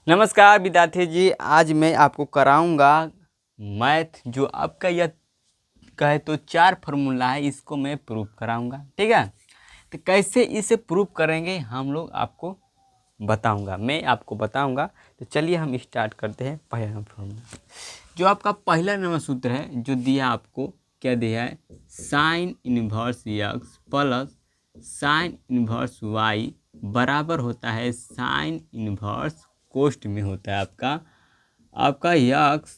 नमस्कार विद्यार्थी जी, आज मैं आपको कराऊंगा मैथ। जो आपका यह कहे तो 4 फार्मूला है, इसको मैं प्रूफ कराऊंगा। ठीक है, तो कैसे इसे प्रूफ करेंगे हम लोग आपको बताऊंगा, मैं आपको बताऊंगा। तो चलिए हम स्टार्ट करते हैं। पहला फार्मूला जो आपका पहला नंबर सूत्र है, जो दिया आपको, क्या दिया है, sine inverse X plus sine inverse Y बराबर होता है साइन इनवर्स कोष्ट में होता है आपका यक्स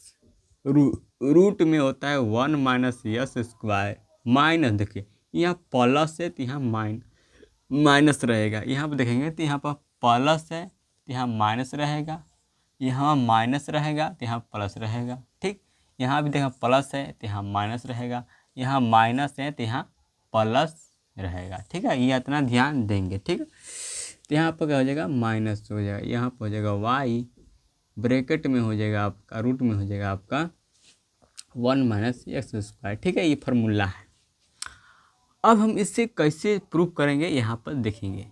रूट में होता है 1 माइनस यस स्क्वायर माइनस, देखिए यहाँ प्लस है तो यहाँ माइनस रहेगा। यहाँ पर देखेंगे तो यहाँ पर प्लस है तो यहाँ माइनस रहेगा, यहाँ माइनस रहेगा तो यहाँ प्लस रहेगा। ठीक, यहाँ भी देखा प्लस है तो यहाँ माइनस रहेगा, यहाँ माइनस है तो यहाँ प्लस रहेगा। ठीक है, ये इतना ध्यान देंगे। ठीक है, तो यहाँ पर क्या हो जाएगा, माइनस हो जाएगा, यहाँ पर हो जाएगा वाई ब्रैकेट में हो जाएगा आपका, रूट में हो जाएगा आपका 1 माइनस एक्स स्क्वायर। ठीक है, ये फार्मूला है। अब हम इससे कैसे प्रूफ करेंगे यहाँ पर देखेंगे।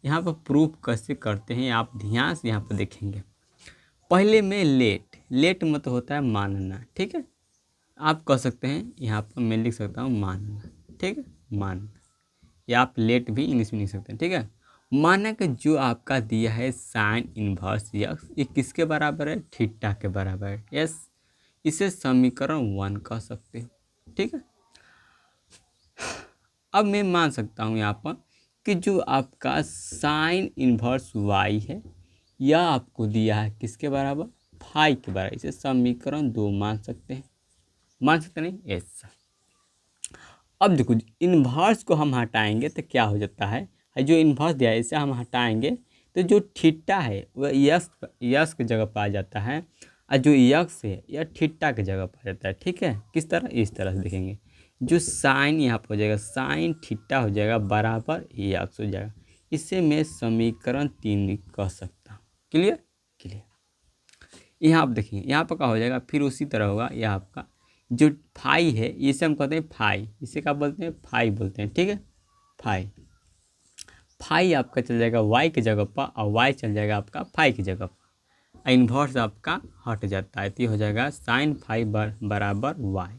यहाँ पर प्रूफ कैसे करते हैं आप ध्यान से यहाँ पर देखेंगे। पहले में लेट मत होता है मानना। ठीक है, आप कह सकते हैं, यहाँ पर मैं लिख सकता हूँ मानना। ठीक है, मानना, या आप लेट भी इंग्लिश में लिख सकते हैं। ठीक है, माना कि जो आपका दिया है साइन इनवर्स एक्स, ये किसके बराबर है, थीटा के बराबर है। यस, इसे समीकरण 1 कह सकते हो। ठीक है, अब मैं मान सकता हूँ यहाँ पर कि जो आपका साइन इनवर्स वाई है, यह आपको दिया है किसके बराबर, फाई के बराबर। इसे समीकरण 2 मान सकते हैं, मान सकते नहीं, यस। अब देखो, इन्वर्स को हम हटाएंगे तो क्या हो जाता है, जो इन्वर्स दिया है इसे हम हटाएंगे तो जो थीटा है वह यस की जगह पर आ जाता है, और जो यक्स है यह थीटा की जगह पर आ जाता है। ठीक है, किस तरह, इस तरह से देखेंगे। जो साइन यहाँ पर हो जाएगा, साइन थीटा हो जाएगा बराबर यक्स हो जाएगा। इससे मैं समीकरण 3 कह सकता हूँ। Clear clear. यहाँ आप देखिए, यहाँ पर क्या हो जाएगा, फिर उसी तरह होगा। यह आपका जो फाई है, इसे हम कहते हैं फाई, इसे क्या बोलते हैं, फाई बोलते हैं। ठीक है, फाई आपका चल जाएगा वाई की जगह पर, और वाई चल जाएगा आपका फाई की जगह पर। इन्वर्स आपका हट जाता है तो हो जाएगा साइन फाई बराबर वाई।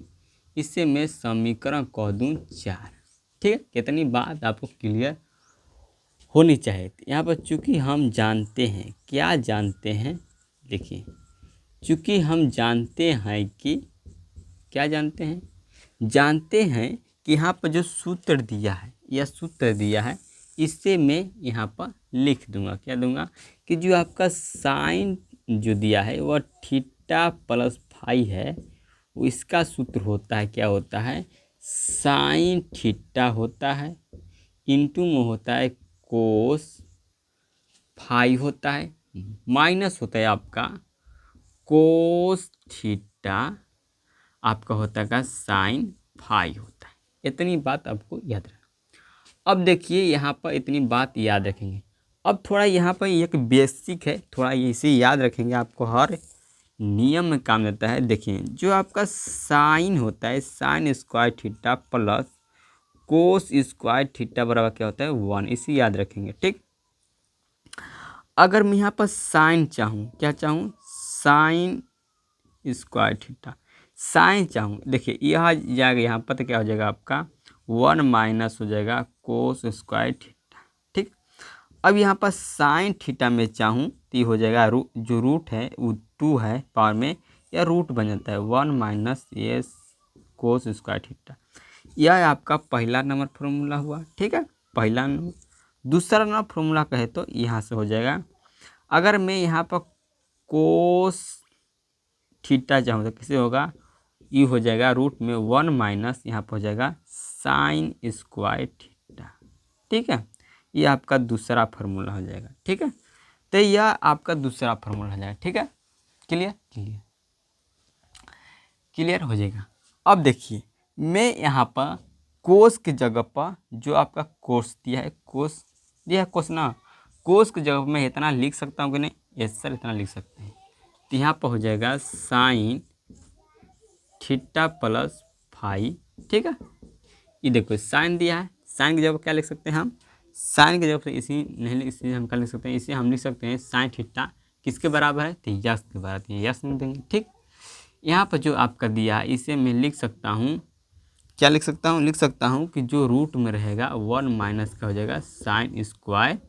इससे मैं समीकरण कह दूँ 4। ठीक है, कितनी बात आपको क्लियर होनी चाहिए। यहाँ पर चूँकि हम जानते हैं, क्या जानते हैं, देखिए, चूँकि हम जानते हैं कि, क्या जानते हैं, जानते हैं कि यहाँ पर जो सूत्र दिया है, यह सूत्र दिया है, इससे मैं यहाँ पर लिख दूंगा, क्या दूंगा, कि जो आपका साइन जो दिया है वह थीटा प्लस फाई है, वो इसका सूत्र होता है, क्या होता है, साइन थीटा होता है, इंटू में होता है कोस फाई होता है, माइनस होता है आपका कोस थीटा, आपका होता है साइन फाई होता है। इतनी बात आपको याद रखना। अब देखिए, यहाँ पर इतनी बात याद रखेंगे। अब थोड़ा यहाँ पर एक बेसिक है, थोड़ा इसे याद रखेंगे, आपको हर नियम में काम देता है। देखिए, जो आपका साइन होता है, sine square theta plus cos square theta बराबर क्या होता है, 1। इसे याद रखेंगे। ठीक, अगर मैं यहाँ पर साइन चाहूँ, क्या चाहूँ, साइन स्क्वायर थीटा, साइन चाहूँ, देखिए यह जाएगा यहाँ पर, तो क्या हो जाएगा आपका 1 माइनस हो जाएगा कोस स्क्वायर थीटा। ठीक, अब यहाँ पर साइन थीटा में चाहूँ तो ये हो जाएगा जो रूट है वो 2 है पावर में, या रूट बन जाता है 1 माइनस एस कोस स्क्वायर थीटा। यह आपका पहला नंबर फॉर्मूला हुआ। ठीक है, पहला नंबर। दूसरा नंबर फॉर्मूला कहे तो यहाँ से हो जाएगा, अगर मैं यहाँ पर कोस थीटा चाहूँ तो किसे होगा, ये हो जाएगा रूट में 1 माइनस, यहाँ पर हो जाएगा साइन स्क्वायर थीटा। ठीक है, ये आपका दूसरा फार्मूला हो जाएगा। ठीक है, तो यह आपका दूसरा फार्मूला हो जाएगा। ठीक है, क्लियर क्लियर क्लियर हो जाएगा। अब देखिए, मैं यहाँ पर कोस की जगह पर जो आपका कोस दिया है, कोस दिया है, कोस ना, कोस की जगह पर मैं इतना लिख सकता हूँ कि नहीं, यस सर, इतना लिख सकते हैं। तो यहाँ पर हो जाएगा साइन थीटा प्लस फाई। ठीक है, ये देखो साइन दिया है, साइन की जगह क्या लिख सकते हैं हम, साइन की जगह पर इसी नहीं, इसी हम क्या लिख सकते हैं, इसे हम लिख सकते हैं साइन थीटा किसके बराबर है, तो यस के बराबर, तो यस लिख देंगे। ठीक, यहाँ पर जो आपका दिया है इसे मैं लिख सकता हूँ, क्या लिख सकता हूँ, लिख सकता हूँ कि जो रूट में रहेगा 1 माइनस का हो जाएगा साइन स्क्वायर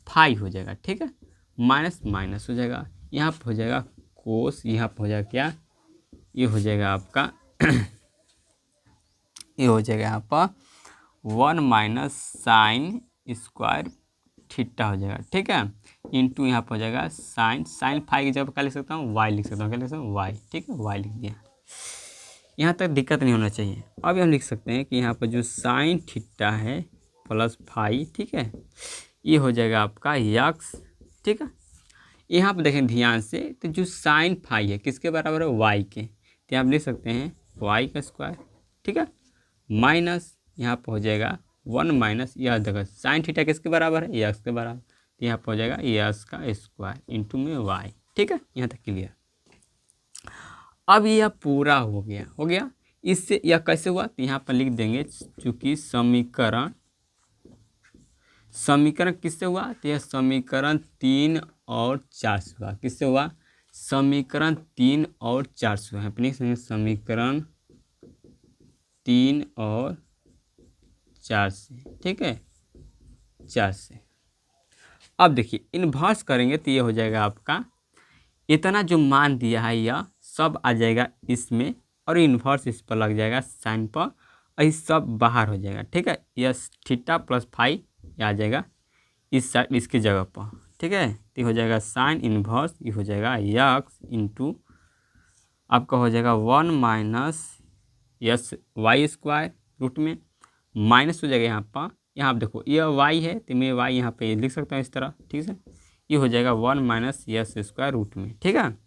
फाई हो जाएगा। ठीक है, माइनस माइनस हो जाएगा, यहाँ पर हो जाएगा कोस, यहाँ पर हो जाएगा क्या, ये हो जाएगा आपका ये हो जाएगा यहाँ पर 1 माइनस साइन स्क्वायर थीटा हो जाएगा। ठीक है, इंटू यहाँ पर हो जाएगा साइन, साइन फाई की जगह पर क्या लिख सकता हूँ, वाई लिख सकता हूँ, क्या लिख सकता हूँ, वाई। ठीक है, वाई लिख दिया, यहाँ तक दिक्कत नहीं होना चाहिए। अब हम लिख सकते हैं कि यहाँ पर जो साइन थीटा है प्लस फाई, ठीक है, ये हो जाएगा आपका यक्स। ठीक है, यहाँ पर देखें ध्यान से, तो जो साइन फाई है किसके बराबर है, वाई के, तो आप लिख सकते हैं वाई का स्क्वायर। ठीक है, माइनस यहाँ पर हो जाएगा 1 माइनस, यह देखो साइन थीटा किसके बराबर है, यक्स के बराबर, तो यहाँ पर हो जाएगा यक्स का स्क्वायर इंटू में वाई। ठीक है, यहाँ तक क्लियर। अब यह पूरा हो गया, हो गया। इससे यह कैसे हुआ, तो यहाँ पर लिख देंगे चूँकि समीकरण, समीकरण किससे हुआ, तो यह समीकरण 3 और 4 से हुआ। किससे हुआ, समीकरण 3 और 4 से हुआ है, अपनी समीकरण 3 और 4 से। ठीक है, 4 से। अब देखिए इन्वर्स करेंगे तो ये हो जाएगा आपका, इतना जो मान दिया है यह सब आ जाएगा इसमें, और इन्वर्स इस पर लग जाएगा साइन पर, और ये सब बाहर हो जाएगा। ठीक है, यस थीटा प्लस फाई आ जाएगा इस साइड, इसकी जगह पर। ठीक है, तो हो जाएगा साइन इन्वर्स, ये हो जाएगा यक्स इंटू आपका हो जाएगा 1 माइनस यस वाई स्क्वायर, रूट में माइनस हो जाएगा यहाँ पर, यहाँ आप देखो ये वाई है तो मैं वाई यहाँ पे लिख सकता हूँ इस तरह। ठीक है, ये हो जाएगा 1 माइनस यस स्क्वायर रूट में। ठीक है,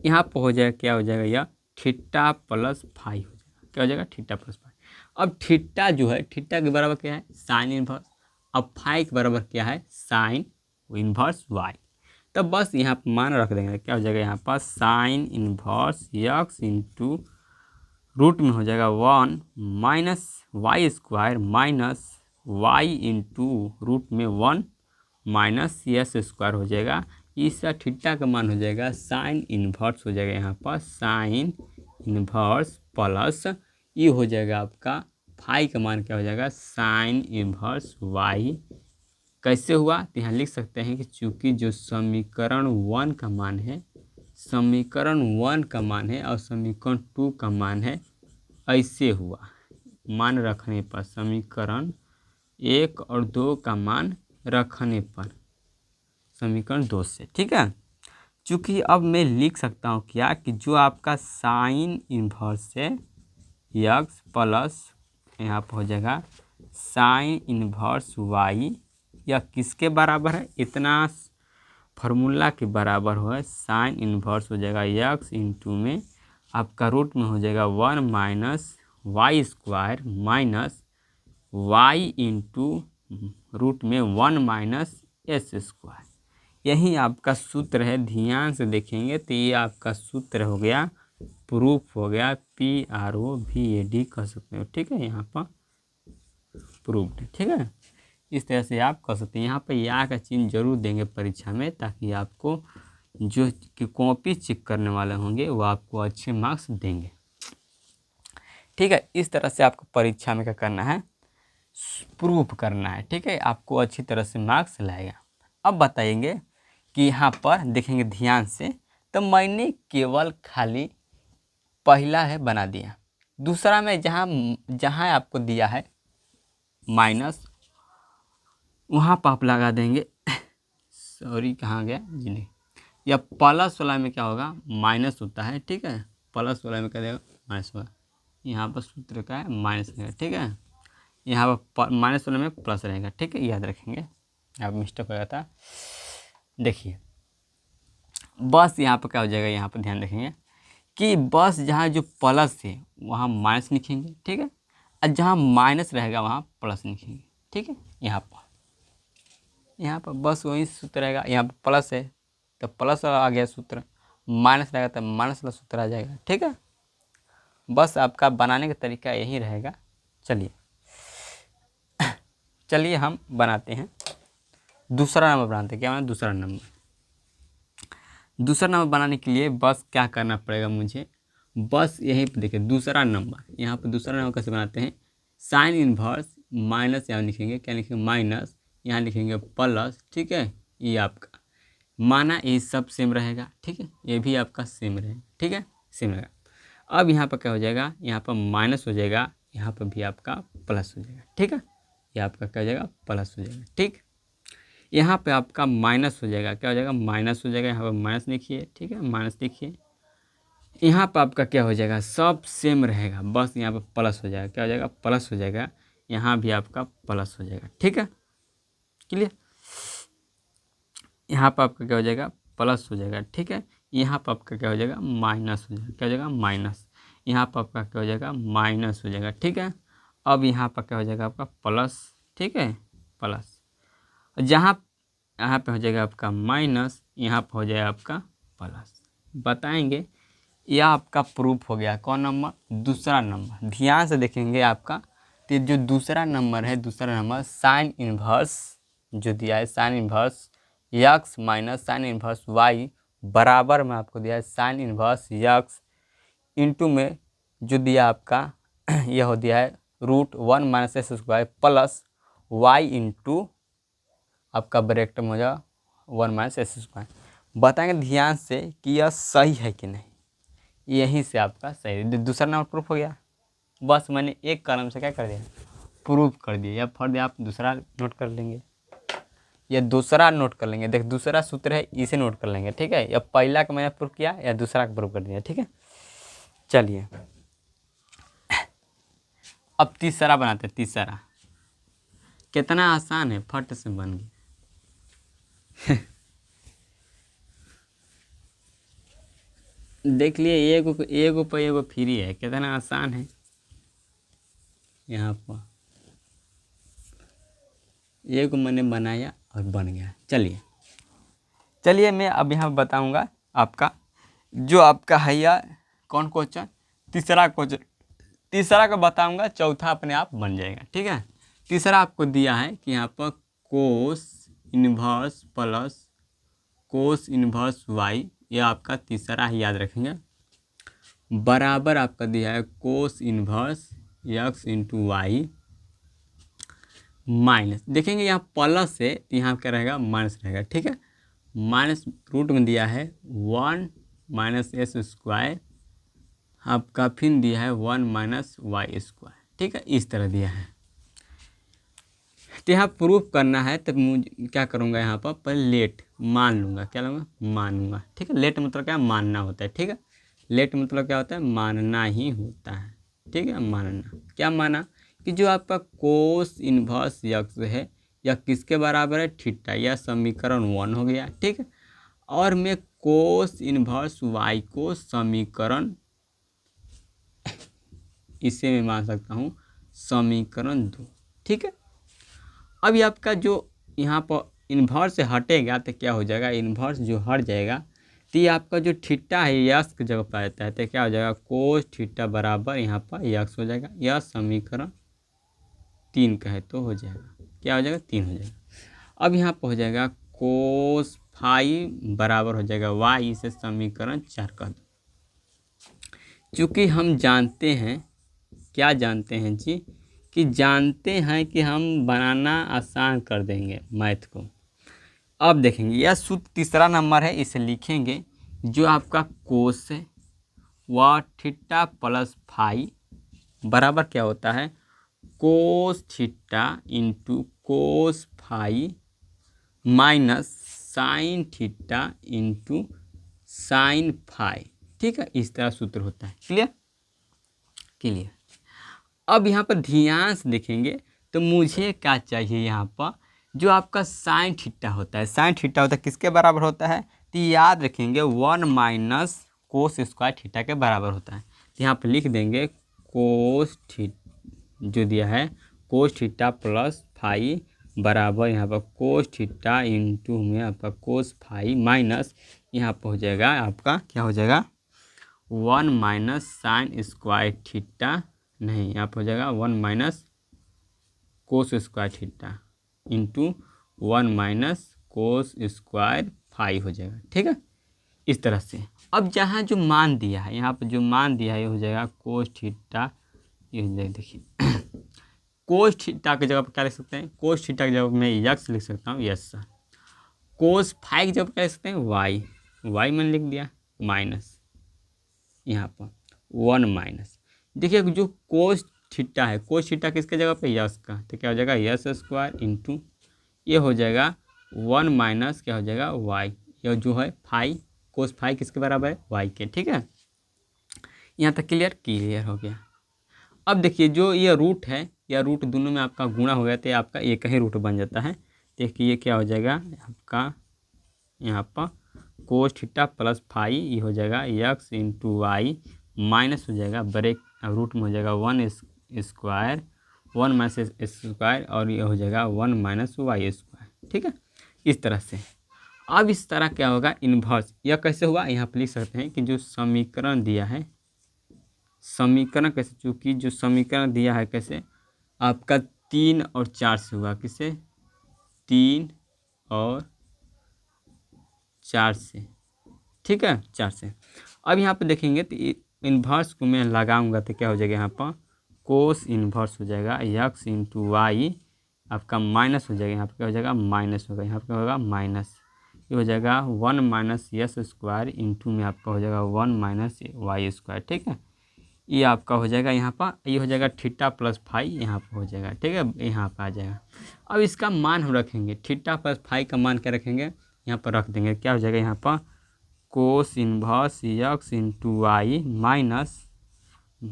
यहाँ पर हो जाएगा क्या हो जाएगा, यह थीटा प्लस फाई हो जाएगा, क्या हो जाएगा, थीटा प्लस फाई। अब थीटा जो है, थीटा के बराबर क्या है, साइन इन्वर्स, अब फाई के बराबर क्या है, साइन इन्वर्स वाई। तब बस यहाँ पर मान रख देंगे, क्या हो जाएगा यहाँ पर sine inverse X into root में हो जाएगा 1 minus Y square minus Y into root में 1 माइनस यस स्क्वायर हो जाएगा। इसका थीटा का मान हो जाएगा साइन इन्वर्स हो जाएगा यहाँ पर साइन इन्वर्स प्लस ये हो जाएगा आपका फाई का मान क्या हो जाएगा, साइन इन्वर्स वाई। कैसे हुआ, तो यहाँ लिख सकते हैं कि चूँकि जो समीकरण 1 का मान है, समीकरण 1 का मान है और समीकरण 2 का मान है, ऐसे हुआ मान रखने पर, समीकरण 1 और 2 का मान रखने पर समीकरण 2 से। ठीक है, चूँकि अब मैं लिख सकता हूँ क्या, कि जो आपका साइन इन्वर्स है यक्स प्लस यहाँ पर हो जाएगा साइन इन्वर्स वाई, यह किसके बराबर है, इतना फार्मूला के बराबर हो, साइन इन्वर्स हो जाएगा यक्स इंटू में आपका रूट में हो जाएगा 1 minus Y square minus Y into root में 1 माइनस एस स्क्वायर। यही आपका सूत्र है, ध्यान से देखेंगे तो ये आपका सूत्र हो गया, प्रूफ हो गया, PROVAD कह सकते हो। ठीक है, यहाँ पर प्रूफ्ड। ठीक है, इस तरह से आप कर सकते हैं। यहाँ पर या का चिन्ह जरूर देंगे परीक्षा में, ताकि आपको जो कि कॉपी चेक करने वाले होंगे वो आपको अच्छे मार्क्स देंगे। ठीक है, इस तरह से आपको परीक्षा में क्या करना है, प्रूफ करना है। ठीक है, आपको अच्छी तरह से मार्क्स लाएगा। अब बताएंगे कि यहाँ पर देखेंगे ध्यान से, तो मैंने केवल खाली पहला है बना दिया, दूसरा में जहाँ जहाँ आपको दिया है माइनस वहाँ पर आप लगा देंगे सॉरी कहाँ गया जी, नहीं, या प्लस वाला में क्या होगा, माइनस होता है। ठीक है, प्लस वाला में क्या देगा, माइनस होगा, यहाँ पर सूत्र का है माइनस रहेगा। ठीक है, यहाँ पर माइनस वाले में प्लस रहेगा। ठीक है, याद रखेंगे, यहाँ पर मिस्टेक हो जाता है। देखिए बस यहाँ पर क्या हो जाएगा, यहाँ पर ध्यान रखेंगे कि बस जहाँ जो प्लस है वहाँ माइनस लिखेंगे। ठीक है, और जहाँ माइनस रहेगा वहाँ प्लस लिखेंगे। ठीक है, यहाँ पर बस वही सूत्र रहेगा, यहाँ पर प्लस है तो प्लस वाला आ गया सूत्र, माइनस रहेगा तो माइनस वाला सूत्र आ जाएगा। ठीक है, बस आपका बनाने का तरीका यही रहेगा। चलिए हम बनाते हैं, दूसरा नंबर बनाते हैं। क्या बनाना, दूसरा नंबर। दूसरा नंबर बनाने के लिए बस क्या करना पड़ेगा मुझे, बस यहीं पर देखिए दूसरा नंबर, यहाँ पर दूसरा नंबर कैसे बनाते हैं, साइन इन्वर्स माइनस, यहाँ लिखेंगे क्या लिखेंगे माइनस, यहाँ लिखेंगे प्लस, ठीक है। ये आपका माना ये सब सेम रहेगा, ठीक है, ये भी आपका सेम रहेगा, ठीक है, सेम रहेगा। अब यहाँ पर क्या हो जाएगा, यहाँ पर माइनस हो जाएगा, यहाँ पर भी आपका प्लस हो जाएगा, ठीक है, ये आपका क्या हो जाएगा प्लस हो जाएगा, ठीक। यहाँ पे आपका माइनस हो जाएगा, क्या हो जाएगा माइनस हो जाएगा, यहाँ पर माइनस लिखिए, ठीक है, माइनस लिखिए। यहाँ पर आपका क्या हो जाएगा, सब सेम रहेगा, बस यहाँ पर प्लस हो जाएगा, क्या हो जाएगा प्लस हो जाएगा, यहाँ भी आपका प्लस हो जाएगा, ठीक है, क्लियर। यहाँ पर आपका क्या हो जाएगा प्लस हो जाएगा, ठीक है। यहाँ पर आपका क्या हो जाएगा माइनस हो जाएगा, क्या हो जाएगा माइनस, यहाँ पर आपका क्या हो जाएगा माइनस हो जाएगा, ठीक है। अब यहाँ पर क्या हो जाएगा आपका प्लस, ठीक है, प्लस, जहाँ यहाँ पे हो जाएगा आपका माइनस, यहाँ पर हो जाएगा आपका प्लस। बताएंगे यह आपका प्रूफ हो गया, कौन नंबर, दूसरा नंबर। ध्यान से देखेंगे आपका, तो जो दूसरा नंबर है, दूसरा नंबर साइन इन्वर्स जो दिया है, sine inverse X minus sine inverse Y बराबर में आपको दिया है साइन इन्वर्स यक्स इंटू में जो दिया आपका यह हो दिया है √1 minus X square plus Y into आपका ब्रैकेट में हो जाएगा 1 माइनस एक्स स्क्वायर। बताएंगे ध्यान से कि यह सही है कि नहीं, यहीं से आपका सही, दूसरा नंबर प्रूफ हो गया। बस मैंने एक कलम से क्या कर दिया, प्रूफ कर दिया। या फर्द आप दूसरा नोट कर लेंगे, या दूसरा नोट कर लेंगे, देख दूसरा सूत्र है इसे नोट कर लेंगे, ठीक है। या पहला का मैंने प्रूफ किया या दूसरा का प्रूफ कर दिया, ठीक है। चलिए अब तीसरा बनाते हैं। तीसरा कितना आसान है, फट से बन गया। देख लिए एगो पे एगो फ्री है, कितना आसान है। यहाँ पर एगो मैंने बनाया और बन गया। चलिए मैं अब यहाँ बताऊँगा आपका जो आपका है या कौन क्वेश्चन, तीसरा क्वेश्चन। तीसरा का बताऊँगा, चौथा अपने आप बन जाएगा, ठीक है। तीसरा आपको दिया है कि यहाँ पर cos inverse plus cos inverse Y, यह आपका तीसरा ही याद रखेंगे, बराबर आपका दिया है cos inverse X into Y minus, देखेंगे यहाँ प्लस है तो यहाँ क्या रहेगा माइनस रहेगा, ठीक है। माइनस रूट में दिया है 1 माइनस एस स्क्वायर, आपका फिर दिया है 1 माइनस वाई स्क्वायर, ठीक है, इस तरह दिया है। तो यहाँ प्रूफ करना है तब मुझे क्या करूँगा, यहाँ पर पहले लेट मान लूँगा, क्या लूँगा मानूंगा, ठीक है। लेट मतलब क्या मानना होता है, ठीक है। लेट मतलब क्या होता है मानना ही होता है, ठीक है। मानना क्या माना कि जो आपका कोस इन्वर्स यक्स है यह किसके बराबर है थीटा, यह समीकरण 1 हो गया, ठीक है। और मैं कोस इन्वर्स वाई को समीकरण इसे मैं मान सकता हूँ समीकरण 2, ठीक है। अब ये आपका जो यहाँ पर इन्वर्स से हटेगा तो क्या हो जाएगा, इन्वर्स जो हट जाएगा तो ये आपका जो थीटा है यक्स की जगह पर आता है तो क्या हो जाएगा कोस थीटा बराबर यहाँ पर यक्स हो जाएगा। यह समीकरण 3 कहे तो हो जाएगा, क्या हो जाएगा 3 हो जाएगा। अब यहाँ पर हो जाएगा कोस फाई बराबर हो जाएगा वाई, इसे समीकरण 4 कर दो। चूँकि हम जानते हैं, क्या जानते हैं जी, कि जानते हैं कि हम बनाना आसान कर देंगे मैथ को। अब देखेंगे यह सूत्र तीसरा नंबर है, इसे लिखेंगे जो आपका कोस है वह थीटा प्लस फाई बराबर क्या होता है cos theta into cos phi minus sine theta into sine phi, ठीक है। इस तरह सूत्र होता है, क्लियर क्लियर। अब यहाँ पर ध्यान से देखेंगे तो मुझे क्या चाहिए, यहाँ पर जो आपका साइन थीटा होता है, साइन थीटा होता है किसके बराबर होता है, तो याद रखेंगे 1 माइनस कोस स्क्वायर थीटा के बराबर होता है। तो यहाँ पर लिख देंगे कोस थीटा जो दिया है कोस थीटा प्लस फाई बराबर यहाँ पर कोस थीटा इंटू में आपका कोस फाई माइनस यहाँ पर हो जाएगा आपका क्या हो जाएगा 1 माइनस साइन स्क्वायर थीटा, नहीं यहाँ पर हो जाएगा 1 minus cos square theta into 1 minus cos square phi हो जाएगा, ठीक है। इस तरह से। अब जहाँ जो मान दिया है, यहाँ पर जो मान दिया है ये हो जाएगा कोस थीटा, ये हो जाएगा देखिए कोस थीटा की जगह पर क्या लिख सकते हैं, कोस थीटा की जगह पर मैं यक्स लिख सकता हूँ, यस सर। कोस फाई की जगह पर क्या लिख सकते हैं, वाई, वाई मैंने लिख दिया माइनस यहाँ पर 1 माइनस, देखिए जो कोस थीटा है, कोस थीटा किसके जगह पे, यस का, तो क्या हो जाएगा यस स्क्वायर इंटू ये हो जाएगा 1 माइनस क्या हो जाएगा वाई, ये जो है फाई, कोस फाई किसके बराबर है, वाई के। ठीक है, यहाँ तक क्लियर, क्लियर हो गया। अब देखिए जो ये रूट है या रूट दोनों में आपका गुणा हो गया तो ये आपका एक ही रूट बन जाता है। देखिए ये क्या हो जाएगा आपका यहाँ पर कोस थीटा प्लस फाई, ये हो जाएगा यक्स इंटू वाई माइनस हो जाएगा ब्रेक रूट में हो जाएगा 1 स्क्वायर 1 माइनस स्क्वायर और ये हो जाएगा 1 माइनस वाई स्क्वायर। ठीक है, इस तरह से। अब इस तरह क्या होगा इन्वर्स, यह कैसे हुआ यहाँ पर लिख सकते हैं कि जो समीकरण दिया है, समीकरण कैसे, चूँकि जो समीकरण दिया है कैसे आपका 3 और 4 से हुआ, किसे 3 और 4 से। ठीक है, 4 से। अब यहाँ पे देखेंगे तो इन्वर्स को मैं लगाऊंगा तो क्या हो जाएगा यहाँ पर कोस इन्वर्स हो जाएगा यक्स इंटू वाई आपका माइनस हो जाएगा, यहाँ पर क्या हो जाएगा माइनस होगा, यहाँ पर क्या होगा माइनस, ये हो जाएगा 1 माइनस यस स्क्वायर इंटू में आपका हो जाएगा 1 माइनस वाई स्क्वायर। ठीक है, ये आपका हो जाएगा यहाँ पर, ये हो जाएगा थीटा प्लस फाई यहाँ पर हो जाएगा। ठीक है, यहाँ पर आ जाएगा। अब इसका मान हम रखेंगे, थीटा प्लस फाई का मान क्या रखेंगे, यहाँ पर रख देंगे, क्या हो जाएगा यहाँ पर cos inverse X into Y minus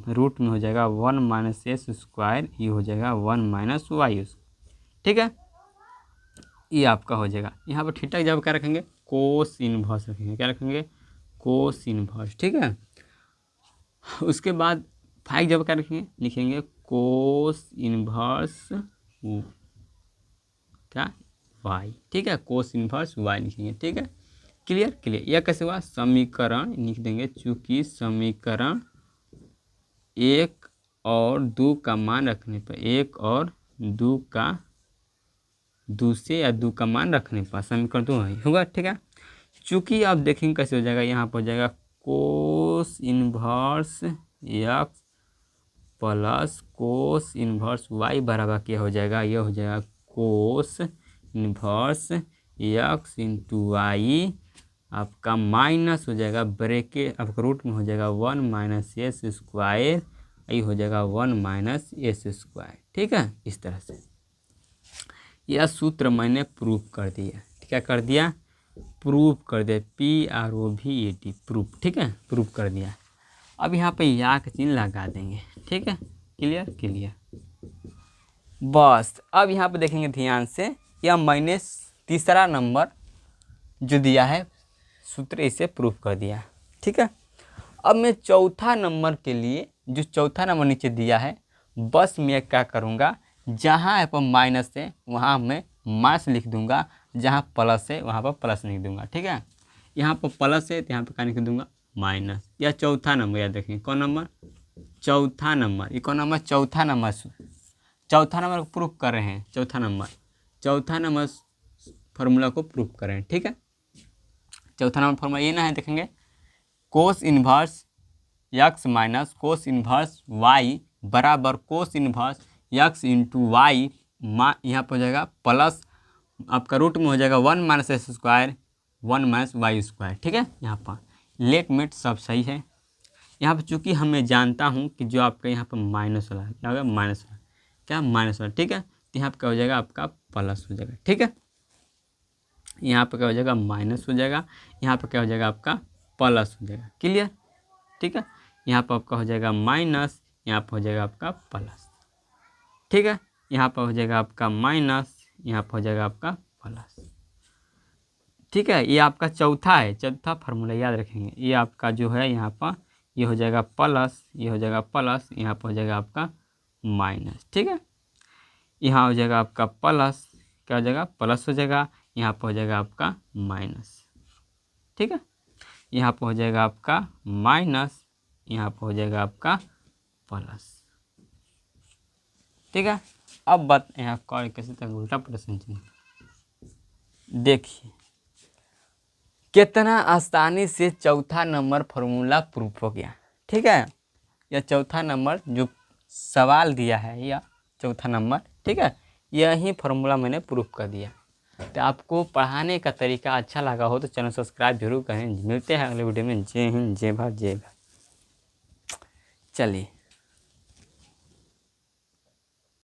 root में हो जाएगा 1 माइनस एस स्क्वायर, ये हो जाएगा 1 माइनस वाई। ठीक है, ये आपका हो जाएगा। यहाँ पर थीटा जब क्या रखेंगे कोस इन्वर्स रखेंगे, क्या रखेंगे कोस इन्वर्स। ठीक है, उसके बाद फाइव जब क्या रखेंगे, लिखेंगे कोस इन्वर्स क्या वाई। ठीक है, कोस इन्वर्स वाई लिखेंगे। ठीक है, क्लियर, क्लियर। यह कैसे हुआ, समीकरण लिख देंगे, चूँकि समीकरण 1 और 2 का मान रखने पर, 1 और 2 का 2 से या 2 का मान रखने पर समीकरण 2 होगा। ठीक है, चूँकि आप देखेंगे कैसे हो जाएगा, यहाँ पर हो जाएगा cos inverse X plus cos inverse Y बराबर क्या हो जाएगा, यह हो जाएगा cos inverse X into Y आपका माइनस हो जाएगा ब्रैकेट आपका रूट में हो जाएगा 1 माइनस एस स्क्वायर, ये हो जाएगा 1 माइनस एस स्क्वायर। ठीक है, इस तरह से यह सूत्र मैंने प्रूफ कर दिया। क्या कर दिया, प्रूफ कर दिया, PROVET प्रूफ। ठीक है, प्रूफ कर दिया। अब यहाँ पे या का चिन्ह लगा देंगे। ठीक है, क्लियर, क्लियर। बस अब यहाँ पे देखेंगे ध्यान से, यह मैंने तीसरा नंबर जो दिया है सूत्र इसे प्रूफ कर दिया। ठीक है, अब मैं चौथा नंबर के लिए जो चौथा नंबर नीचे दिया है, बस मैं क्या करूँगा, जहाँ यहाँ पर माइनस है वहाँ मैं माइनस लिख दूंगा, जहाँ प्लस है वहाँ पर प्लस लिख दूंगा। ठीक है, यहाँ पर प्लस है तो यहाँ पर क्या लिख दूंगा माइनस। यह चौथा नंबर याद रखेंगे, कौन नंबर, चौथा नंबर। ये कौन नंबर, चौथा नंबर, चौथा नंबर प्रूफ कर रहे हैं, चौथा नंबर फार्मूला को प्रूफ कर रहे हैं। ठीक है, चौथा नंबर फार्मूला ये ना है, देखेंगे cos inverse X minus cos inverse Y बराबर cos inverse X into Y यहाँ पर हो जाएगा प्लस आपका रूट में हो जाएगा 1 minus S square 1 minus Y square. ठीक है, यहाँ पर लेट मिट सब सही है। यहाँ पर चूँकि हमें जानता हूँ कि जो आपका यहाँ पर माइनस वाला है, क्या होगा माइनस वाला, क्या माइनस वाला। ठीक है, तो यहाँ पर क्या हो जाएगा आपका प्लस हो जाएगा। ठीक है, यहाँ पर क्या हो जाएगा माइनस हो जाएगा, यहाँ पर क्या हो जाएगा आपका प्लस हो जाएगा। क्लियर, ठीक है, यहाँ पर आपका हो जाएगा माइनस, यहाँ पर हो जाएगा आपका प्लस। ठीक है, यहाँ पर हो जाएगा आपका माइनस, यहाँ पर हो जाएगा आपका प्लस। ठीक है, ये आपका चौथा है, चौथा फार्मूला याद रखेंगे। ये आपका जो है यहाँ पर ये हो जाएगा प्लस, ये हो जाएगा प्लस, यहाँ पर हो जाएगा आपका माइनस। ठीक है, यहाँ हो जाएगा आपका प्लस, क्या हो जाएगा प्लस हो जाएगा, यहाँ पर हो जाएगा आपका माइनस। ठीक है, यहाँ पर हो जाएगा आपका माइनस, यहाँ पर हो जाएगा आपका प्लस। ठीक है, अब बात यहाँ कॉल कैसे तक उल्टा प्रश्न देखिए, कितना आसानी से चौथा नंबर फार्मूला प्रूफ हो गया। ठीक है, यह चौथा नंबर जो सवाल दिया है, या चौथा नंबर, ठीक है, यही फार्मूला मैंने प्रूफ कर दिया। तो आपको पढ़ाने का तरीका अच्छा लगा हो तो चैनल सब्सक्राइब जरूर करें। मिलते हैं अगले वीडियो में। जय हिंद, जय भारत, जय भारत। चलिए।